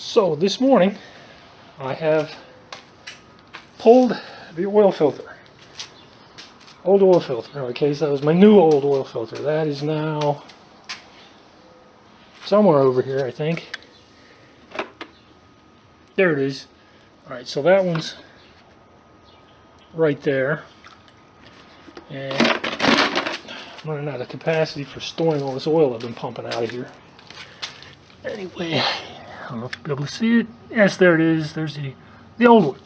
So this morning I have pulled the oil filter. Old oil filter. Okay, so that was my new old oil filter. That is now somewhere over here, I think. There it is. Alright, so that one's right there. And I'm running out of capacity for storing all this oil I've been pumping out of here. Anyway, I don't know if you'll be able to see it. Yes, there it is. There's the old one.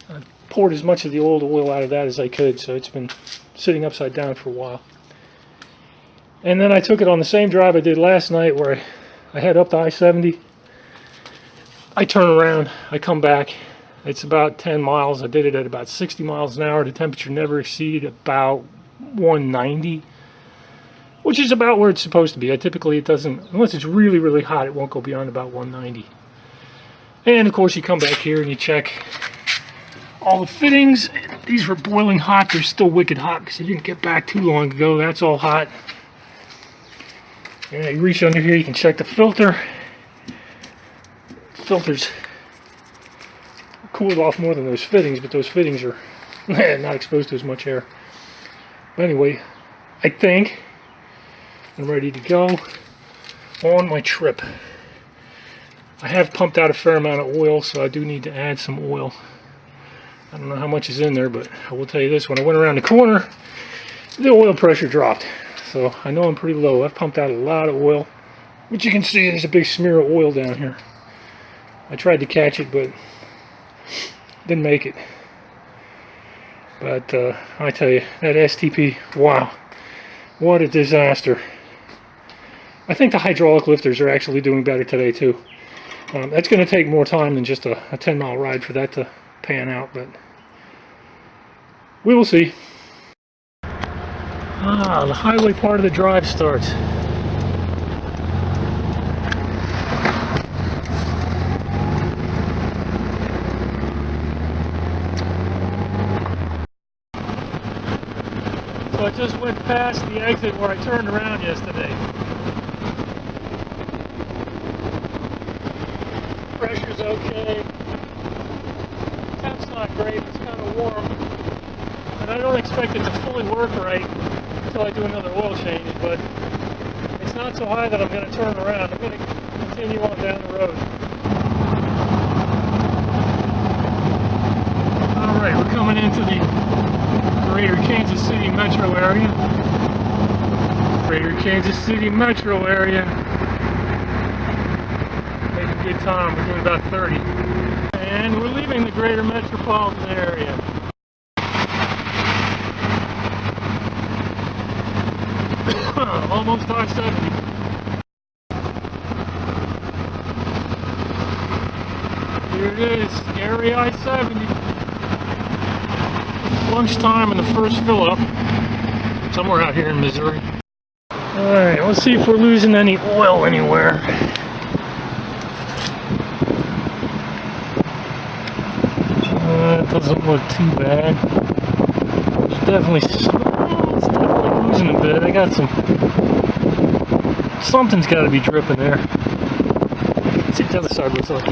I poured as much of the old oil out of that as I could, so it's been sitting upside down for a while. And then I took it on the same drive I did last night where I head up to I-70. I turn around, I come back. It's about 10 miles. I did it at about 60 miles an hour. The temperature never exceeded about 190, which is about where it's supposed to be. Typically it doesn't, unless it's really, really hot, it won't go beyond about 190. And of course you come back here and you check all the fittings. These were boiling hot. They're still wicked hot because they didn't get back too long ago. That's all hot. And you reach under here, you can check the filter. The filter's cooled off more than those fittings, but those fittings are not exposed to as much air. But anyway, I think I'm ready to go on my trip. I have pumped out a fair amount of oil, so I do need to add some oil. I don't know how much is in there, but I will tell you this, when I went around the corner, the oil pressure dropped. So I know I'm pretty low. I've pumped out a lot of oil, which you can see there's a big smear of oil down here. I tried to catch it, but didn't make it. But I tell you, that STP, wow, what a disaster. I think the hydraulic lifters are actually doing better today too. That's going to take more time than just a 10-mile ride for that to pan out, but we will see. The highway part of the drive starts. So I just went past the exit where I turned around yesterday. Pressure's okay. Temp's not great, it's kind of warm. And I don't expect it to fully work right until I do another oil change, but it's not so high that I'm going to turn around. I'm going to continue on down the road. Alright, we're coming into the Greater Kansas City metro area. Greater Kansas City metro area. Making good time. We're doing about 30. And we're leaving the greater metropolitan area. Almost I-70. Here it is, scary I-70. Lunchtime and the first fill up. Somewhere out here in Missouri. Alright, let's see if we're losing any oil anywhere. It doesn't look too bad. It's definitely losing a bit. I got something's got to be dripping there. Let's see what the other side looks like.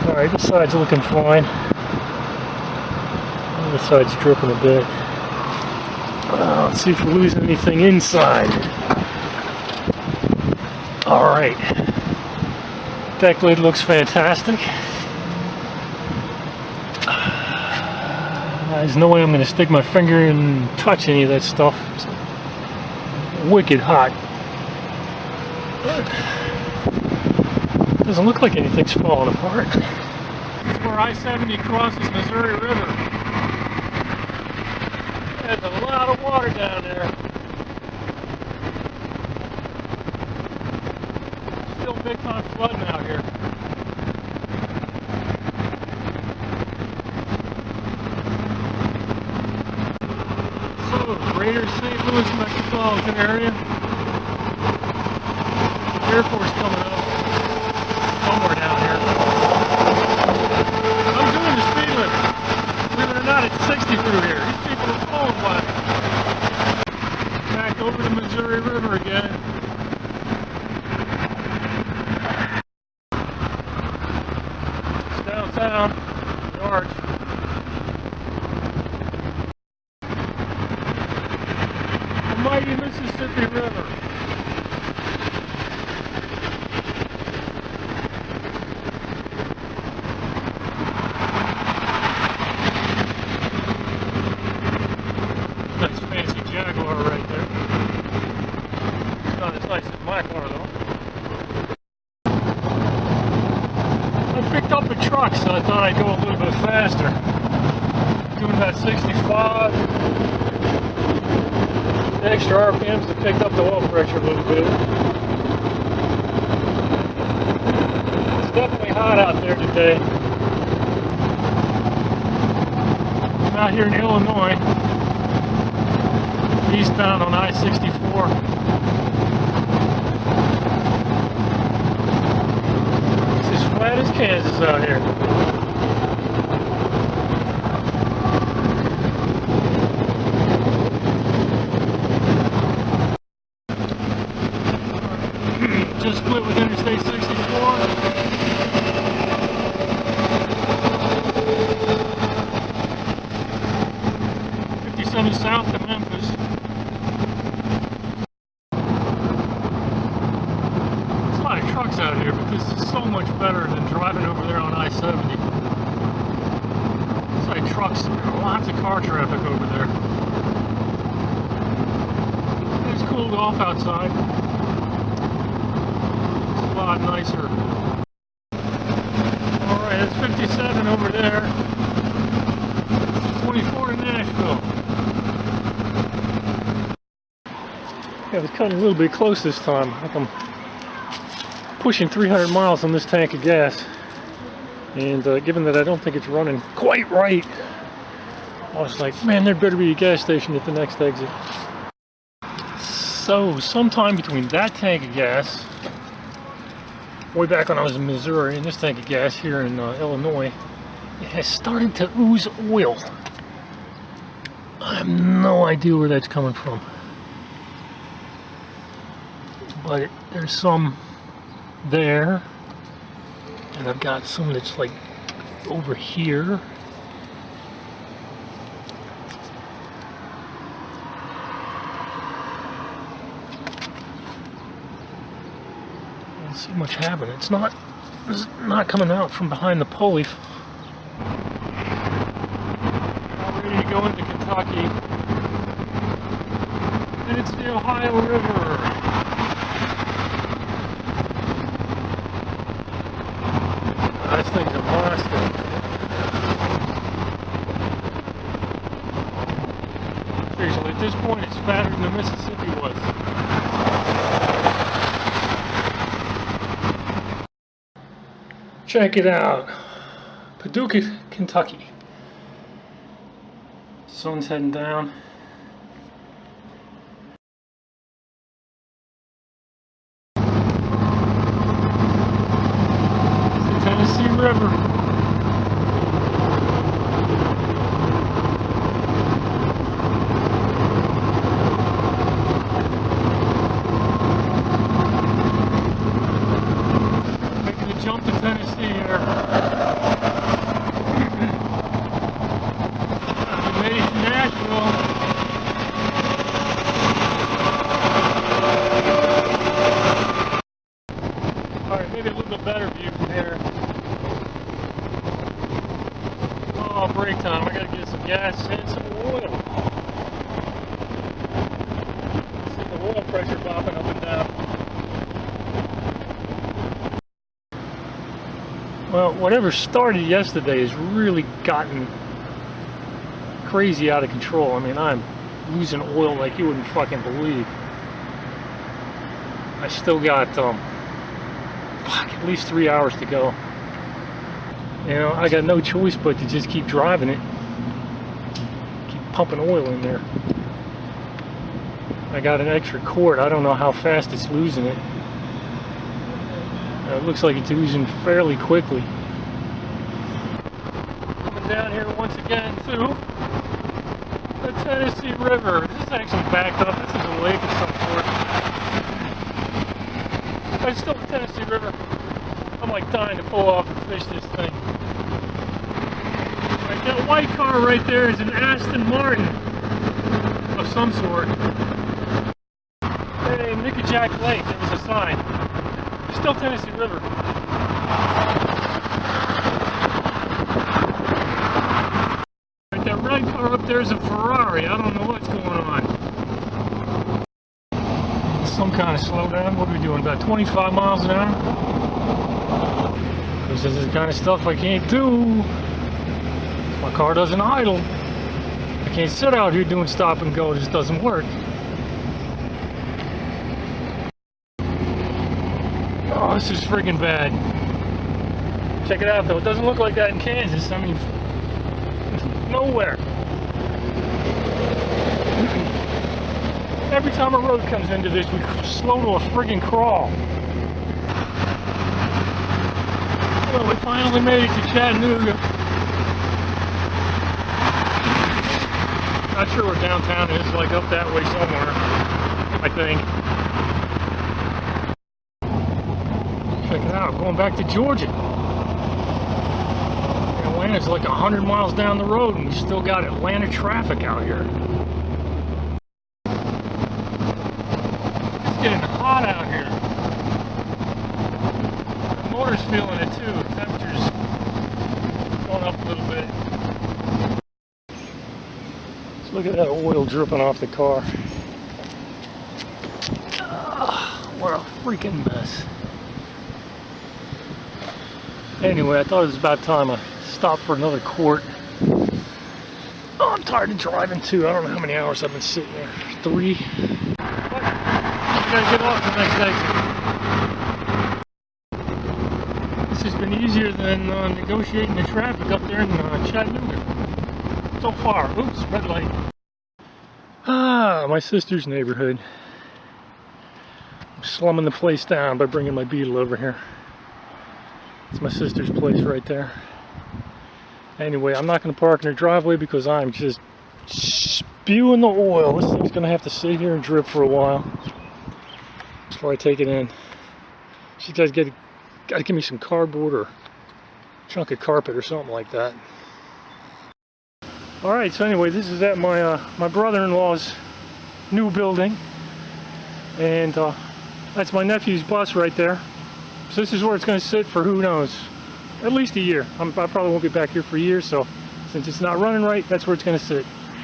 Alright, this side's looking fine. The other side's dripping a bit. Let's see if we're losing anything inside. Alright. Deck lid looks fantastic. There's no way I'm going to stick my finger and touch any of that stuff. It's wicked hot. Doesn't look like anything's falling apart. This is where I-70 crosses Missouri River. There's a lot of water down there. Still big time flooding out here. So, Greater St. Louis metropolitan area. The Air Force coming up. Somewhere down here. I'm doing the speed limit. Believe it or not, it's 60 through here. These people are falling by me. over the Missouri River again. It's downtown, the arch. The mighty Mississippi River. Nice fancy Jaguar right there. It's not as nice as my car though. I picked up a truck, so I thought I'd go a little bit faster. Doing about 65. The extra RPMs to pick up the oil pressure a little bit. It's definitely hot out there today. I'm out here in Illinois, eastbound on I-64. It's as flat as Kansas out here. Just split with Interstate 64. 57 south to Memphis. There's a lot of trucks out here, but this is so much better than driving over there on I-70. It's like trucks, lots of car traffic over there. It's cooled off outside. It's a lot nicer. Alright, that's 57 over there. 24 to Nashville. Yeah, it was cutting a little bit close this time. I think I'm pushing 300 miles on this tank of gas. And given that I don't think it's running quite right, I was like, man, there better be a gas station at the next exit. So, sometime between that tank of gas, way back when I was in Missouri, and this tank of gas here in Illinois, it has started to ooze oil. I have no idea where that's coming from. But there's some there, and I've got some that's like over here. I don't see much happening. It's not coming out from behind the pulley. I'm ready to go into Kentucky, and it's the Ohio River. This thing's a monster. Seriously, at this point, it's fatter than the Mississippi was. Check it out. Paducah, Kentucky. Sun's heading down. River. Making the jump to Tennessee here. We made it to Nashville. Alright, maybe a little bit better view from here. Oh, break time. I gotta get some gas and some oil. See the oil pressure bopping up and down. Well, whatever started yesterday has really gotten crazy out of control. I mean, I'm losing oil like you wouldn't fucking believe. I still got at least 3 hours to go. You know, I got no choice but to just keep driving it. Keep pumping oil in there. I got an extra quart. I don't know how fast it's losing it. It looks like it's oozing fairly quickly. Coming down here once again to the Tennessee River. This is actually backed up. This is a lake. dying to pull off and fish this thing. Right, that white car right there is an Aston Martin of some sort. Hey, Nickajack Lake, there was a sign. Still Tennessee River. Right, that red car up there is a Ferrari. I don't know what's going on. Some kind of slowdown. What are we doing? About 25 miles an hour? Because this is the kind of stuff I can't do. My car doesn't idle. I can't sit out here doing stop and go. It just doesn't work. Oh, this is friggin' bad. Check it out though. It doesn't look like that in Kansas. I mean, nowhere. Every time a road comes into this, we slow to a friggin' crawl. Well, we finally made it to Chattanooga. Not sure where downtown is, like up that way somewhere, I think. Check it out, going back to Georgia. Atlanta's like 100 miles down the road and we still got Atlanta traffic out here. It's getting hot out here. The motor's feeling it too. The temperature's going up a little bit. Let's look at that oil dripping off the car. What a freaking mess. Anyway, I thought it was about time I stopped for another quart. Oh, I'm tired of driving too. I don't know how many hours I've been sitting there. 3. But I gotta get off the next exit. This has been easier than negotiating the traffic up there in Chattanooga. So far. Oops, red light. Ah, my sister's neighborhood. I'm slumming the place down by bringing my beetle over here. It's my sister's place right there. Anyway, I'm not going to park in her driveway because I'm just spewing the oil. This thing's going to have to sit here and drip for a while before I take it in. She does got to give me some cardboard or a chunk of carpet or something like that. Alright, so anyway, this is at my my brother-in-law's new building. And that's my nephew's bus right there. So this is where it's going to sit for who knows, at least a year. I probably won't be back here for years, so since it's not running right, that's where it's going to sit.